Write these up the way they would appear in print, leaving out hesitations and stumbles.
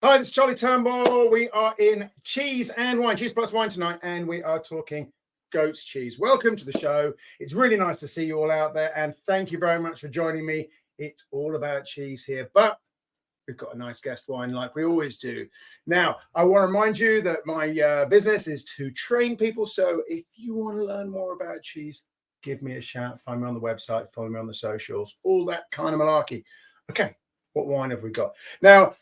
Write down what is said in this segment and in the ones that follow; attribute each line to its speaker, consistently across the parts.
Speaker 1: Hi, this is Charlie Turnbull. We are in Cheese and Wine, Cheese plus Wine tonight, and we are talking goat's cheese. Welcome to the show. It's really nice to see you all out there, and thank you very much for joining me. It's all about cheese here, but we've got a nice guest wine like we always do. Now, I want to remind you that my business is to train people, so if you want to learn more about cheese, give me a shout. Find me on the website, follow me on the socials, all that kind of malarkey. Okay, what wine have we got? Now,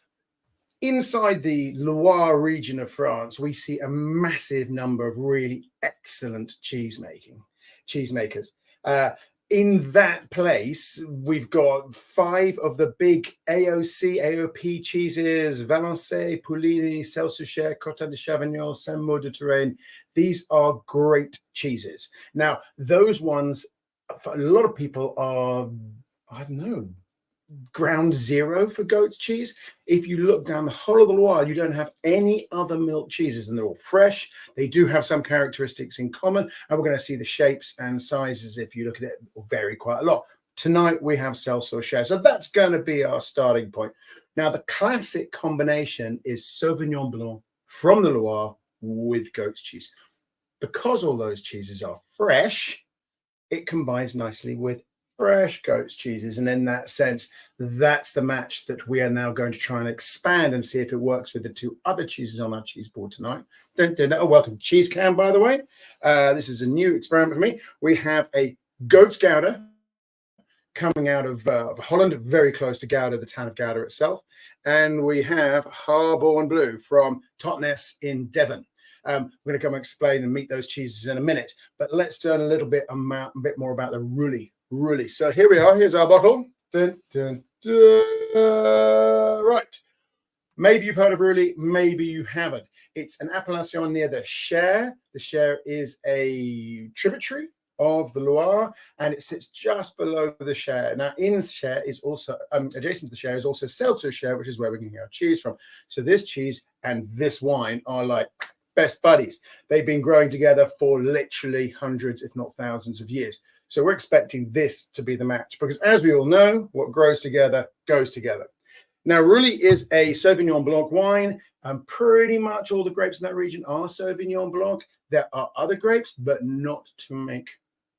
Speaker 1: inside the Loire region of France, we see a massive number of really excellent cheesemakers. In that place, we've got 5 of the big AOP cheeses: Valençay, Pouligny, Selles-sur-Cher, Cotin de Chavignon, Saint-Maur de Touraine. These are great cheeses. Now, those ones, for a lot of people, are, I don't know, ground zero for goat's cheese. If you look down the whole of the Loire, you don't have any other milk cheeses, and they're all fresh. They do have some characteristics in common, and we're going to see the shapes and sizes, if you look at it, will vary quite a lot. Tonight we have Selles-sur-Cher, so that's going to be our starting point. Now, the classic combination is Sauvignon Blanc from the Loire with goat's cheese. Because all those cheeses are fresh, it combines nicely with fresh goat's cheeses, and in that sense, that's the match that we are now going to try and expand and see if it works with the 2 other cheeses on our cheese board tonight. Oh, welcome to Cheese Cam, by the way. This is a new experiment for me. We have a goat's Gouda coming out of Holland, very close to Gouda, the town of Gouda itself, and we have Harbourne Blue from Totnes in Devon. We're going to come and explain and meet those cheeses in a minute, but let's learn a little bit more about the Reuilly. So here we are. Here's our bottle. Dun, dun, dun. Right. Maybe you've heard of Reuilly, maybe you haven't. It's an appellation near the Cher. The Cher is a tributary of the Loire, and it sits just below the Cher. Now, in Cher is also, adjacent to the Cher is also Selles-sur-Cher, which is where we can get our cheese from. So this cheese and this wine are like best buddies. They've been growing together for literally hundreds, if not thousands of years. So we're expecting this to be the match, because as we all know, what grows together goes together. Now, Reuilly is a Sauvignon Blanc wine, and pretty much all the grapes in that region are Sauvignon Blanc. There are other grapes, but not to make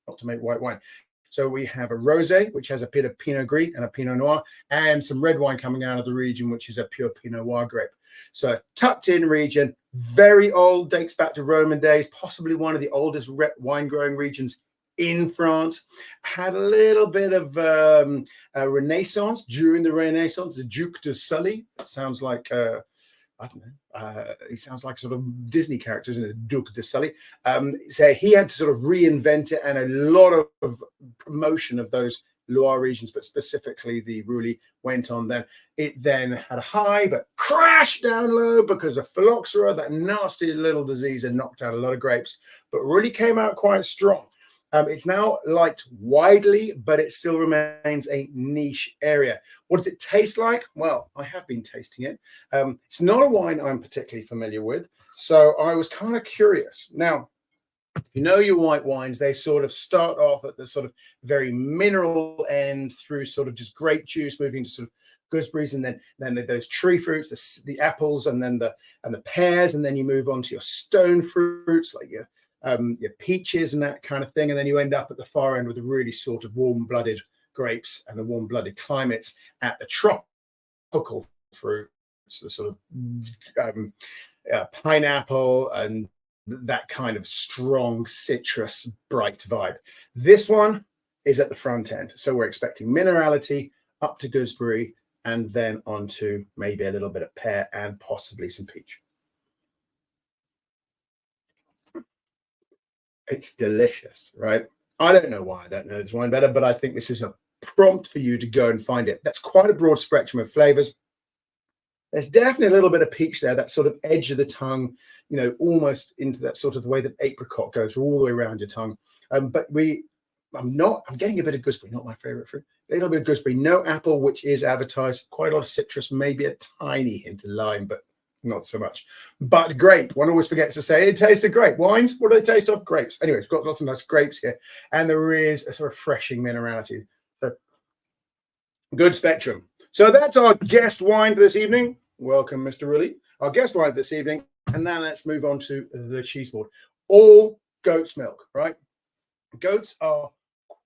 Speaker 1: white wine. So we have a rosé, which has a bit of Pinot Gris and a Pinot Noir, and some red wine coming out of the region, which is a pure Pinot Noir grape. So a tucked in region, very old, dates back to Roman days, possibly one of the oldest wine growing regions in France. Had a little bit of a renaissance during the Renaissance. The Duc de Sully, that sounds like I don't know, he sounds like sort of Disney character, isn't it? Duc de Sully. So he had to sort of reinvent it, and a lot of promotion of those Loire regions, but specifically the Reuilly went on then. It then had a high, but crashed down low because of phylloxera, that nasty little disease, and knocked out a lot of grapes, but really came out quite strong. It's now liked widely, but it still remains a niche area. What does it taste like? Well, I have been tasting it. It's not a wine I'm particularly familiar with, so I was kind of curious. Now, you know your white wines, they sort of start off at the sort of very mineral end through sort of just grape juice, moving to sort of gooseberries, and then those tree fruits, the apples, and then the pears, and then you move on to your stone fruits like your peaches and that kind of thing, and then you end up at the far end with the really sort of warm-blooded grapes and the warm-blooded climates at the tropical fruits, the sort of pineapple and that kind of strong citrus bright vibe. This one is at the front end, so we're expecting minerality up to gooseberry, and then onto maybe a little bit of pear and possibly some peach. It's delicious, right? I don't know why I don't know this wine better, but I think this is a prompt for you to go and find it. That's quite a broad spectrum of flavors. There's definitely a little bit of peach there, that sort of edge of the tongue, you know, almost into that sort of the way that apricot goes all the way around your tongue. I'm getting a bit of gooseberry, not my favorite fruit. A little bit of gooseberry, no apple, which is advertised. Quite a lot of citrus, maybe a tiny hint of lime, but not so much. But grape, one always forgets to say it tastes of grape. Wines, what do they taste of? Grapes. Anyway, we've got lots of nice grapes here, and there is a sort of refreshing minerality. So, good spectrum. So that's our guest wine for this evening. Welcome, Mr. Reuilly, our guest wine this evening. And now let's move on to the cheese board. All goat's milk, right? Goats are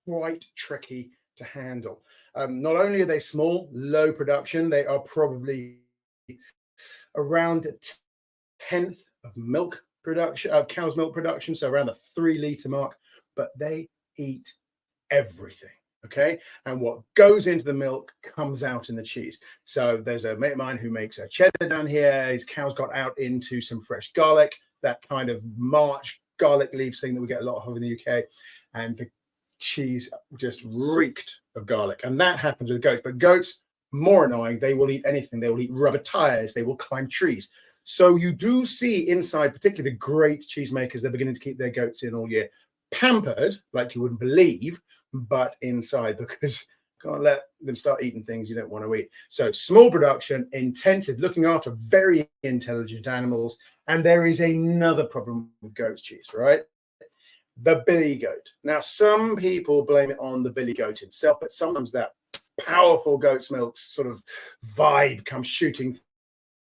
Speaker 1: quite tricky to handle. Not only are they small, low production, they are probably around a tenth of milk production, of cow's milk production, so around the 3 litre mark, but they eat everything. Okay, and what goes into the milk comes out in the cheese. So there's a mate of mine who makes a cheddar down here. His cow's got out into some fresh garlic, that kind of March garlic leaves thing that we get a lot of in the UK, and the cheese just reeked of garlic. And that happens with goats. But goats, more annoying, they will eat anything. They will eat rubber tires. They will climb trees. So you do see inside, particularly the great cheesemakers, they're beginning to keep their goats in all year, pampered like you wouldn't believe, but inside, because can't let them start eating things you don't want to eat. So small production, intensive, looking after very intelligent animals. And there is another problem with goat's cheese, right? The billy goat. Now, some people blame it on the billy goat himself, but sometimes that powerful goat's milk sort of vibe comes shooting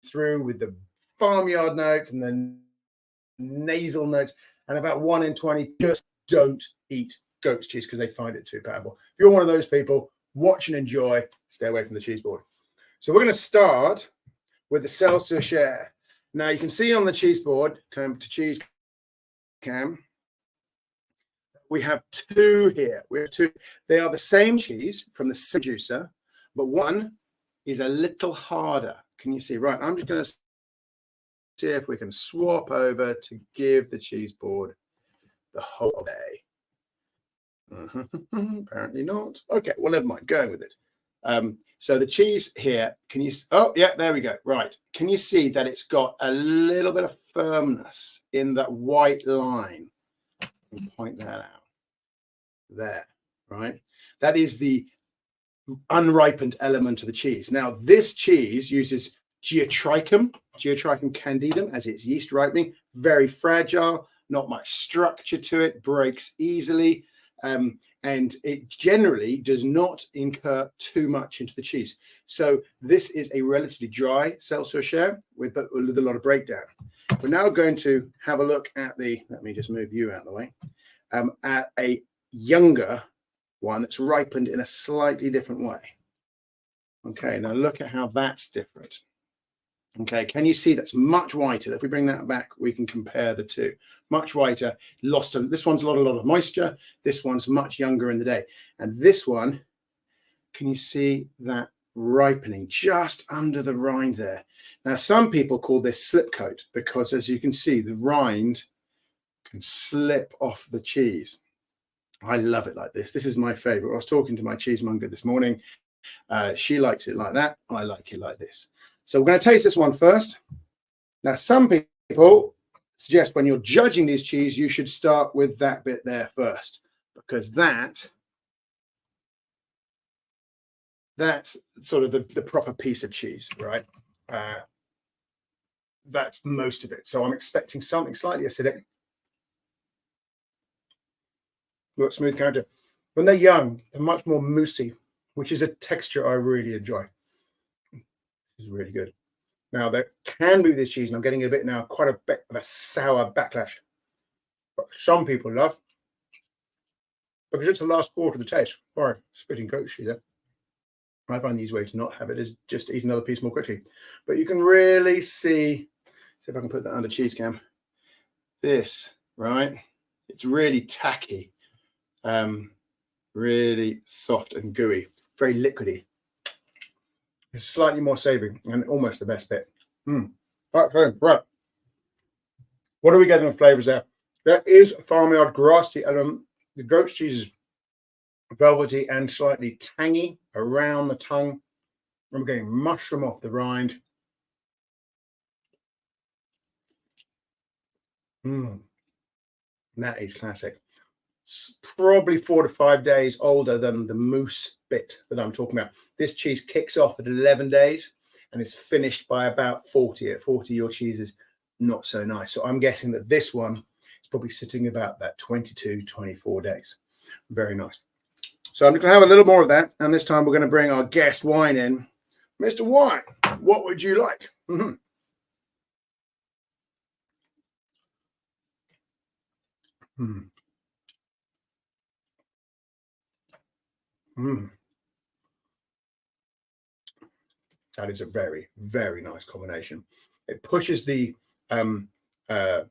Speaker 1: through with the farmyard notes and the nasal notes, and about 1 in 20 just don't eat goat's cheese because they find it too powerful. If you're one of those people, watch and enjoy, stay away from the cheese board. So we're going to start with the Selles-sur-Cher. Now you can see on the cheese board, come to cheese cam, we have 2 here. We have 2. They are the same cheese from the same producer, but one is a little harder. Can you see? Right, I'm just going to see if we can swap over to give the cheese board the whole day. Apparently not. Okay, well, never mind. Going with it. So the cheese here, can you? Oh, yeah, there we go. Right. Can you see that it's got a little bit of firmness in that white line? Point that out. There, right? That is the unripened element of the cheese. Now, this cheese uses Geotrichum candidum as its yeast ripening. Very fragile, not much structure to it, breaks easily. And it generally does not incur too much into the cheese. So this is a relatively dry Selles-sur-Cher with a lot of breakdown. We're now going to have a look at let me just move you out of the way, at a younger one that's ripened in a slightly different way. Okay, now look at how that's different. Okay, can you see that's much whiter? If we bring that back, we can compare the two. Much whiter, this one's a lot of moisture. This one's much younger in the day. And this one, can you see that ripening just under the rind there? Now, some people call this slip coat because, as you can see, the rind can slip off the cheese. I love it like this. This is my favorite. I was talking to my cheesemonger this morning. She likes it like that. I like it like this. So we're going to taste this one first. Now, some people suggest when you're judging these cheese, you should start with that bit there first, because that's sort of the proper piece of cheese, right? That's most of it. So I'm expecting something slightly acidic. Got smooth character. When they're young, they're much more moussey, which is a texture I really enjoy. Is really good. Now there can be this cheese, and I'm getting a bit now, quite a bit of a sour backlash. But some people love, because it's the last quarter of the taste. Sorry, spitting goat cheese there. I find the easy way to not have it is just eat another piece more quickly. But you can really see if I can put that under cheese cam. This, right? It's really tacky, really soft and gooey, very liquidy. It's slightly more savory and almost the best bit. Okay, right. What are we getting of flavors there? There is farmyard grassy element. The goat's cheese is velvety and slightly tangy around the tongue. I'm getting mushroom off the rind. That is classic. It's probably 4 to 5 days older than the mousse bit that I'm talking about. This cheese kicks off at 11 days and is finished by about 40. At 40, your cheese is not so nice. So I'm guessing that this one is probably sitting about that 22, 24 days. Very nice. So I'm going to have a little more of that. And this time we're going to bring our guest wine in. Mr. Wine, what would you like? Mm-hmm. Mm. Mm. That is a very, very nice combination. It pushes um, the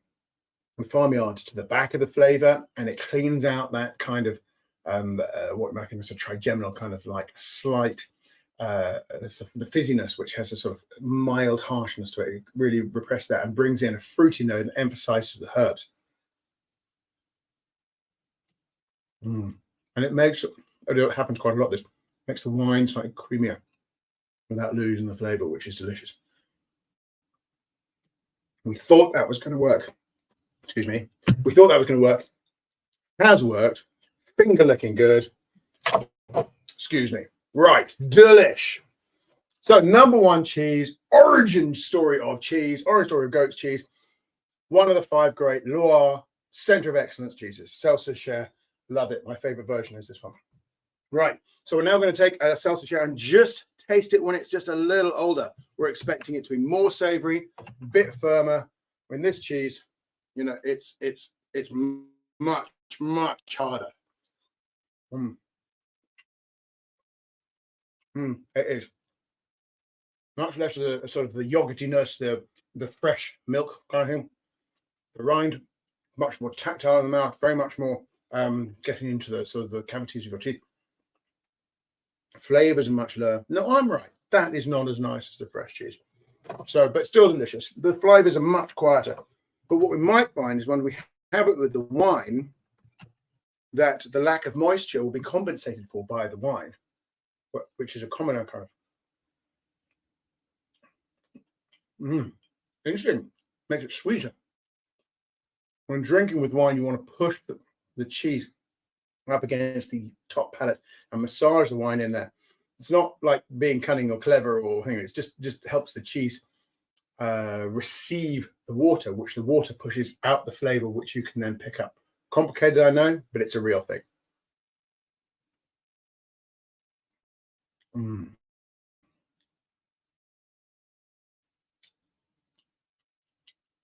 Speaker 1: farmyard to the back of the flavor, and it cleans out that kind of what I think is a trigeminal kind of like slight the fizziness, which has a sort of mild harshness to it. It really represses that and brings in a fruity note and emphasizes the herbs. And it makes, it happens quite a lot, this makes the wine slightly creamier without losing the flavor, which is delicious. We thought that was going to work. Excuse me. We thought that was going to work. Has worked. Finger licking good. Excuse me. Right. Delish. So number one cheese, origin story of cheese, origin story of goat's cheese. One of the 5 great Loire center of excellence cheeses. Selles-sur-Cher. Love it. My favorite version is this one. Right. So we're now going to take a Selles-sur-Cher and just taste it when it's just a little older. We're expecting it to be more savory, a bit firmer. When this cheese, you know, it's much, much harder. It is much less of the sort of the yogurtiness, the fresh milk kind of thing. The rind, much more tactile in the mouth, very much more getting into the sort of the cavities of your teeth. Flavors are much lower. No, I'm right. That is not as nice as the fresh cheese. So, but still delicious. The flavors are much quieter. But what we might find is when we have it with the wine, that the lack of moisture will be compensated for by the wine, which is a common kind of. Interesting. Makes it sweeter. When drinking with wine, you want to push the cheese up against the top palate and massage the wine in there. It's not like being cunning or clever or anything. It just helps the cheese receive the water, which the water pushes out the flavor, which you can then pick up. Complicated, I know, but it's a real thing.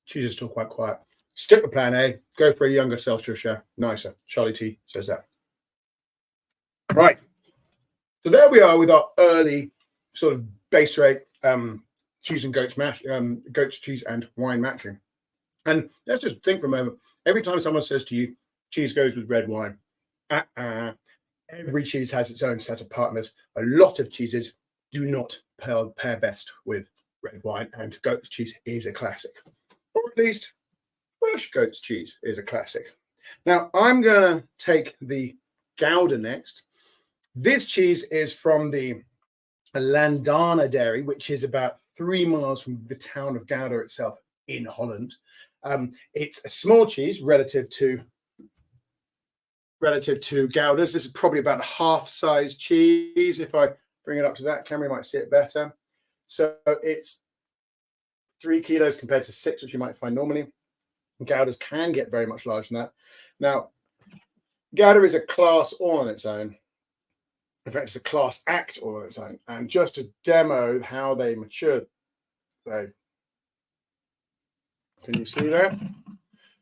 Speaker 1: Cheese is still quite quiet. Stick with plan A. Go for a younger Selles-sur-Cher. Nicer. Charlie T says that. Right. So there we are with our early sort of base rate cheese and goat's mash, goat's cheese and wine matching. And let's just think for a moment. Every time someone says to you, cheese goes with red wine, every cheese has its own set of partners. A lot of cheeses do not pair best with red wine, and goat's cheese is a classic. Or at least fresh goat's cheese is a classic. Now, I'm going to take the Gouda next. This cheese is from the Landana dairy, which is about 3 miles from the town of Gouda itself in Holland. It's a small cheese relative to Gouda's. This is probably about a half-size cheese. If I bring it up to that camera, you might see it better. So it's 3 kilos compared to 6, which you might find normally. Gouda's can get very much larger than that. Now, Gouda is a class all on its own. In fact, it's a class act all on its own. And just to demo how they matured, can you see that?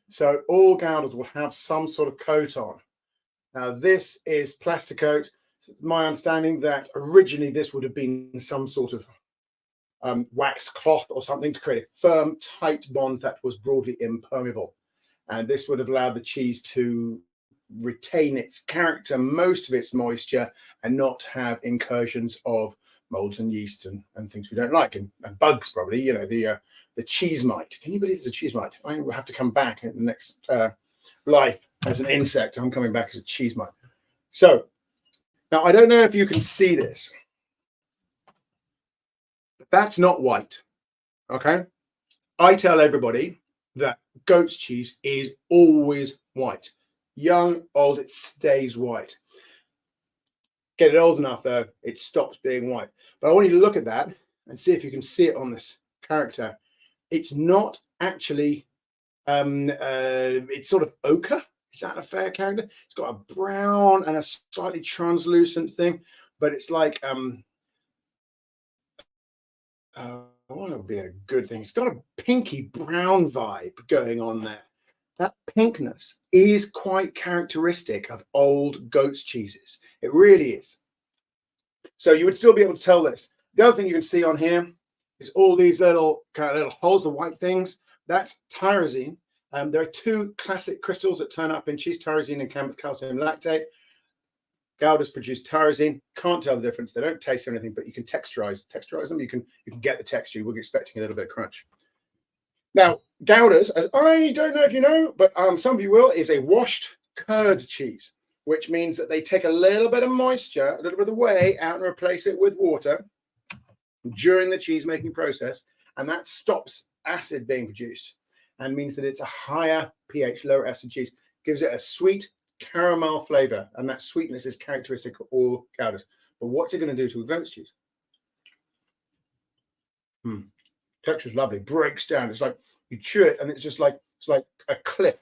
Speaker 1: So all Goudas will have some sort of coat on. Now, this is Plasticoat. It's my understanding that originally this would have been some sort of waxed cloth or something to create a firm, tight bond that was broadly impermeable. And this would have allowed the cheese to retain its character, most of its moisture, and not have incursions of molds and yeast and things we don't like, and bugs probably, you know, the cheese mite. Can you believe there's a cheese mite? If I have to come back in the next life as an insect, I'm coming back as a cheese mite. So now I don't know if you can see this, but that's not white. Okay, I tell everybody that goat's cheese is always white. Young, old, it stays white. Get it old enough though, it stops being white. But I want you to look at that and see if you can see it on this character. It's not actually it's sort of ochre. Is that a fair character? It's got a brown and a slightly translucent thing, but it's like that would be a good thing. It's got a pinky brown vibe going on there. That pinkness is quite characteristic of old goat's cheeses. It really is. So you would still be able to tell this. The other thing you can see on here is all these little holes, the white things. That's tyrosine. There are two classic crystals that turn up in cheese, tyrosine and calcium lactate. Goud has produced tyrosine. Can't tell the difference. They don't taste anything, but you can texturize them. You can get the texture. You will be expecting a little bit of crunch. Now, Gouda's, as I don't know if you know, but some of you will, is a washed curd cheese, which means that they take a little bit of moisture, a little bit of the whey out and replace it with water during the cheese making process, and that stops acid being produced and means that it's a higher pH, lower acid cheese, gives it a sweet caramel flavor, and that sweetness is characteristic of all Goudas. But what's it going to do to a goat's cheese? Texture's lovely, breaks down. It's like you chew it and it's just like a cliff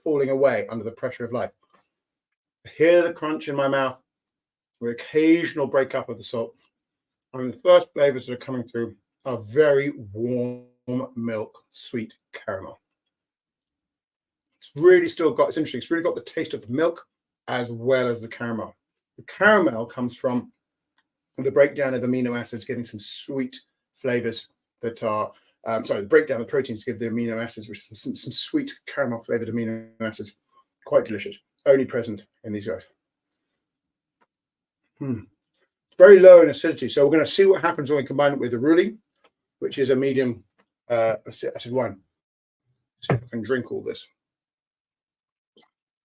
Speaker 1: falling away under the pressure of life. I hear the crunch in my mouth with occasional breakup of the salt. And the first flavors that are coming through are very warm milk, sweet caramel. It's really still got, it's interesting, it's really got the taste of the milk as well as the caramel. The caramel comes from the breakdown of amino acids, giving some sweet flavors that are, the breakdown of the proteins give the amino acids, which is some sweet caramel flavored amino acids. Quite delicious. Only present in these guys. It's very low in acidity. So we're going to see what happens when we combine it with the Reuilly, which is a medium acid wine. See if I can drink all this.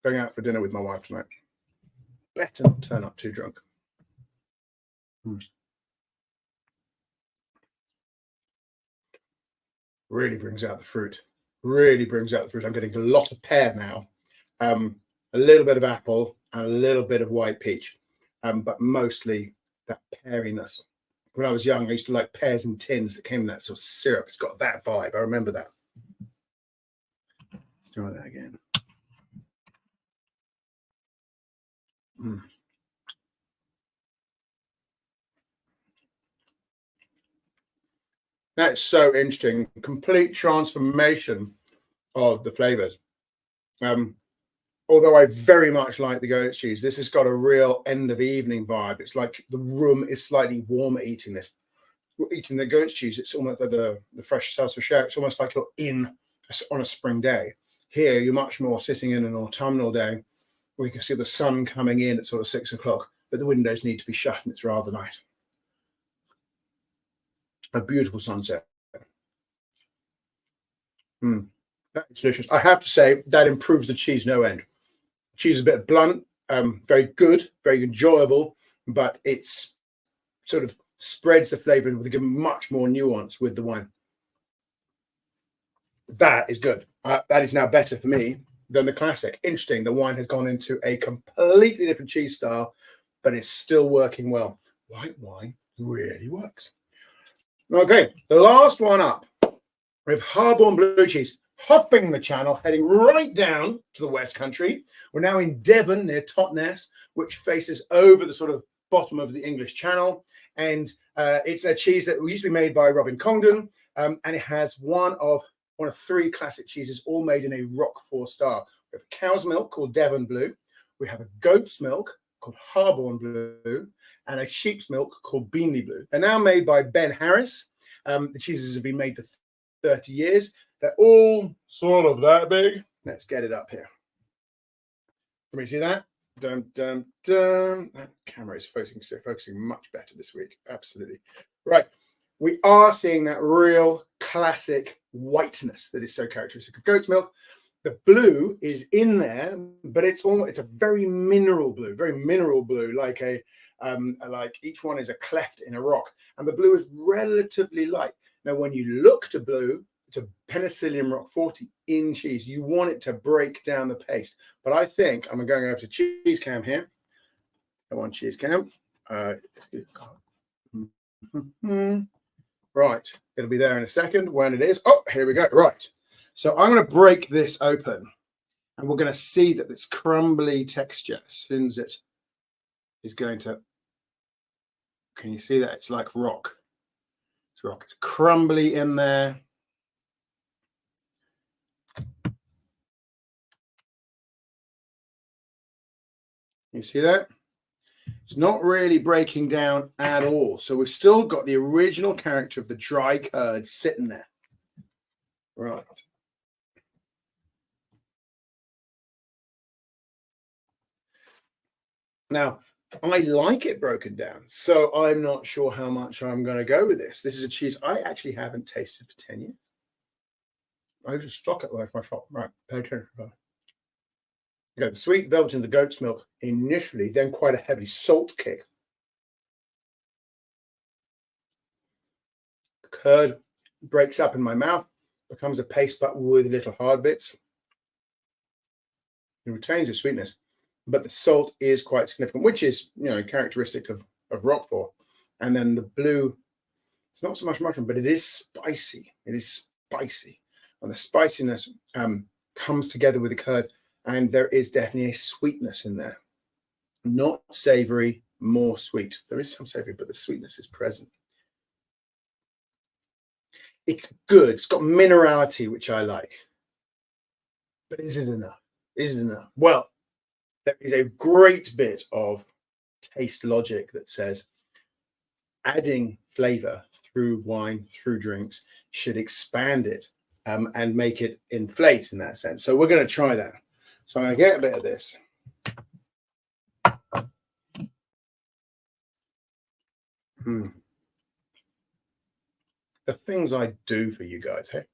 Speaker 1: Going out for dinner with my wife tonight. Better not turn up too drunk. Really brings out the fruit. Really brings out the fruit. I'm getting a lot of pear now. A little bit of apple and a little bit of white peach, but mostly that peariness. When I was young, I used to like pears in tins that came in that sort of syrup. It's got that vibe. I remember that. Let's try that again. That's so interesting. Complete transformation of the flavors. Although I very much like the goat's cheese, this has got a real end of evening vibe. It's like the room is slightly warmer eating this. Eating the goat's cheese, it's almost the fresh Selles-sur-Cher. It's almost like you're in on a spring day. Here, you're much more sitting in an autumnal day where you can see the sun coming in at sort of 6 o'clock, but the windows need to be shut and it's rather nice. A beautiful sunset. That's delicious. I have to say that improves the cheese no end. Cheese is a bit blunt, very good, very enjoyable, but it's sort of spreads the flavor and give much more nuance with the wine. That is good. That is now better for me than the classic. Interesting. The wine has gone into a completely different cheese style, but it's still working well. White wine really works. Okay, the last one up. We have Harbourne blue cheese, hopping the channel, heading right down to the West Country. We're now in Devon near Totnes, which faces over the sort of bottom of the English Channel. And it's a cheese that used to be made by Robin Congdon, and it has one of three classic cheeses, all made in a Roquefort style. We have a cow's milk called Devon Blue. We have a goat's milk called Harbourne Blue, and a sheep's milk called Beanley Blue. They're now made by Ben Harris. The cheeses have been made for 30 years. They're all sort of that big. Let's get it up here. Can we see that? Dun, dun, dun. That camera is focusing much better this week. Absolutely. Right. We are seeing that real classic whiteness that is so characteristic of goat's milk. The blue is in there, but it's a very mineral blue, like like each one is a cleft in a rock. And the blue is relatively light. Now, when you look to blue, to Penicillium roqueforti in cheese, you want it to break down the paste. But I think I'm going over to cheese cam here. Come on, cheese cam. Right, it'll be there in a second when it is. Oh, here we go. Right. So I'm going to break this open and we're going to see that this crumbly texture, as soon as it is going to, can you see that? It's like rock. So it's crumbly in there. You see that? It's not really breaking down at all. So we've still got the original character of the dry curd sitting there. Right. Now, I like it broken down, so I'm not sure how much I'm going to go with this. This is a cheese I actually haven't tasted for 10 years. I just stock it like my shop. Right, pay attention. You got the sweet velvet in the goat's milk initially, then quite a heavy salt kick. The curd breaks up in my mouth, becomes a paste, but with little hard bits. It retains the sweetness, but the salt is quite significant, which is, you know, characteristic of Roquefort. And then the blue, it's not so much mushroom, but it is spicy. It is spicy, and the spiciness comes together with the curd. And there is definitely a sweetness in there. Not savory, more sweet. There is some savory, but the sweetness is present. It's good. It's got minerality, which I like. But is it enough? Is it enough? Well, there is a great bit of taste logic that says adding flavor through wine, through drinks, should expand it and make it inflate in that sense. So we're going to try that. So I'm going to get a bit of this. The things I do for you guys, hey?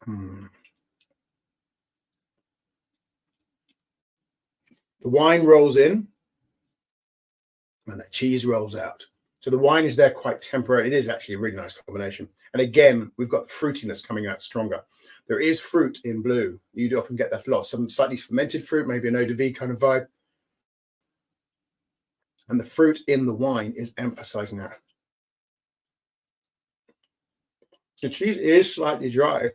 Speaker 1: The wine rolls in and the cheese rolls out. So the wine is there quite temporary. It is actually a really nice combination. And again, we've got the fruitiness coming out stronger. There is fruit in blue. You'd often get that a lot. Some slightly fermented fruit, maybe an eau de vie kind of vibe. And the fruit in the wine is emphasizing that. The cheese is slightly dry.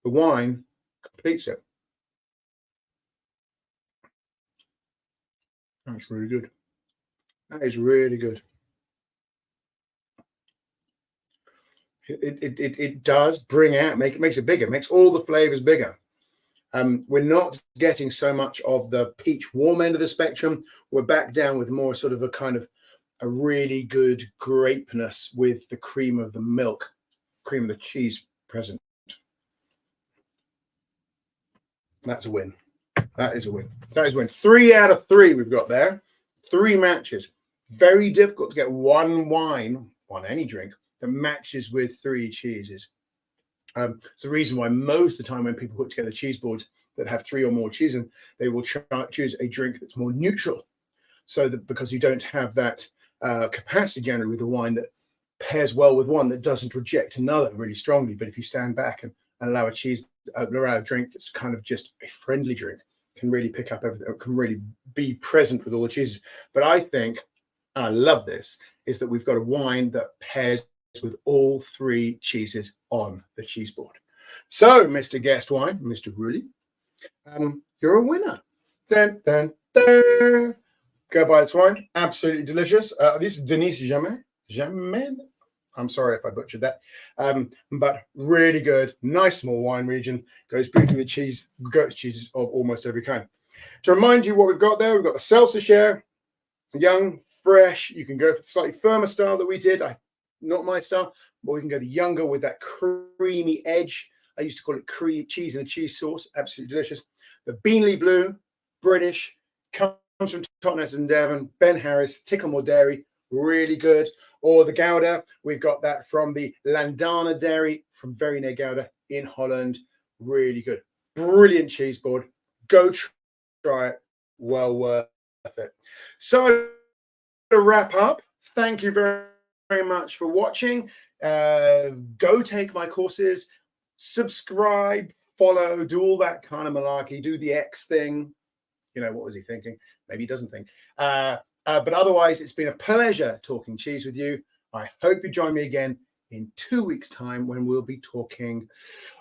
Speaker 1: The wine completes it. That's really good. That is really good. It does bring out, makes it bigger, makes all the flavors bigger. We're not getting so much of the peach warm end of the spectrum. We're back down with more sort of a kind of a really good grapeness with the cream of the milk, cream of the cheese present. That's a win. That is a win. That is a win. 3 out of 3 we've got there. 3 matches. Very difficult to get one wine, any drink, that matches with 3 cheeses. It's the reason why most of the time when people put together cheese boards that have 3 or more cheeses, they will choose a drink that's more neutral. So that because you don't have that capacity generally with the wine that pairs well with one that doesn't reject another really strongly. But if you stand back and allow a drink that's kind of just a friendly drink, can really pick up everything, can really be present with all the cheeses. But I think, and I love this, is that we've got a wine that pairs with all 3 cheeses on the cheese board. So, Mr. Guest Wine, Mr. Reuilly, you're a winner. Dun, dun, dun. Go buy this wine. Absolutely delicious. This is Denise Jamais. I'm sorry if I butchered that. But really good. Nice small wine region. Goes beautifully with cheese, goat's cheeses of almost every kind. To remind you what we've got there, we've got the Selles-sur-Cher, young, fresh. You can go for the slightly firmer style that we did. Not my style, but we can go the younger with that creamy edge. I used to call it cream cheese and a cheese sauce. Absolutely delicious. The Beanley Blue, British, comes from Totnes and Devon. Ben Harris, Ticklemore Dairy, really good. Or the Gouda, we've got that from the Landana Dairy from very near Gouda in Holland. Really good. Brilliant cheese board. Go try it. Well worth it. So to wrap up, thank you very much for watching. Go take my courses, subscribe, follow, do all that kind of malarkey, do the X thing. You know, what was he thinking? Maybe he doesn't think. But otherwise, it's been a pleasure talking cheese with you. I hope you join me again in 2 weeks' time when we'll be talking,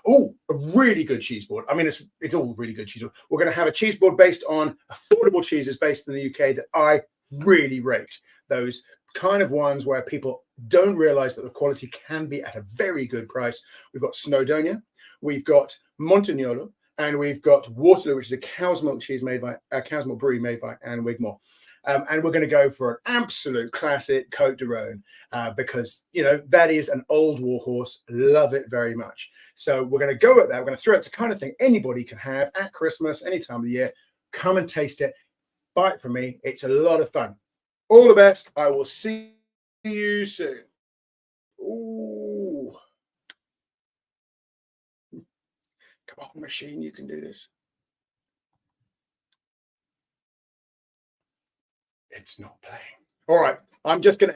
Speaker 1: a really good cheese board. I mean, it's all really good cheese board. We're going to have a cheese board based on affordable cheeses based in the UK that I really rate. Those kind of ones where people don't realize that the quality can be at a very good price. We've got Snowdonia, we've got Montagnolo, and we've got Waterloo, which is a cow's milk cheese made by a cow's milk brewery made by Anne Wigmore. And we're going to go for an absolute classic Côte de Rhône because, you know, that is an old warhorse. Love it very much. So we're going to go at that. We're going to throw it. It's the kind of thing anybody can have at Christmas, any time of the year. Come and taste it. Buy it from me. It's a lot of fun. All the best. I will see you soon. Ooh. Come on, machine. You can do this. It's not playing. All right. I'm just going to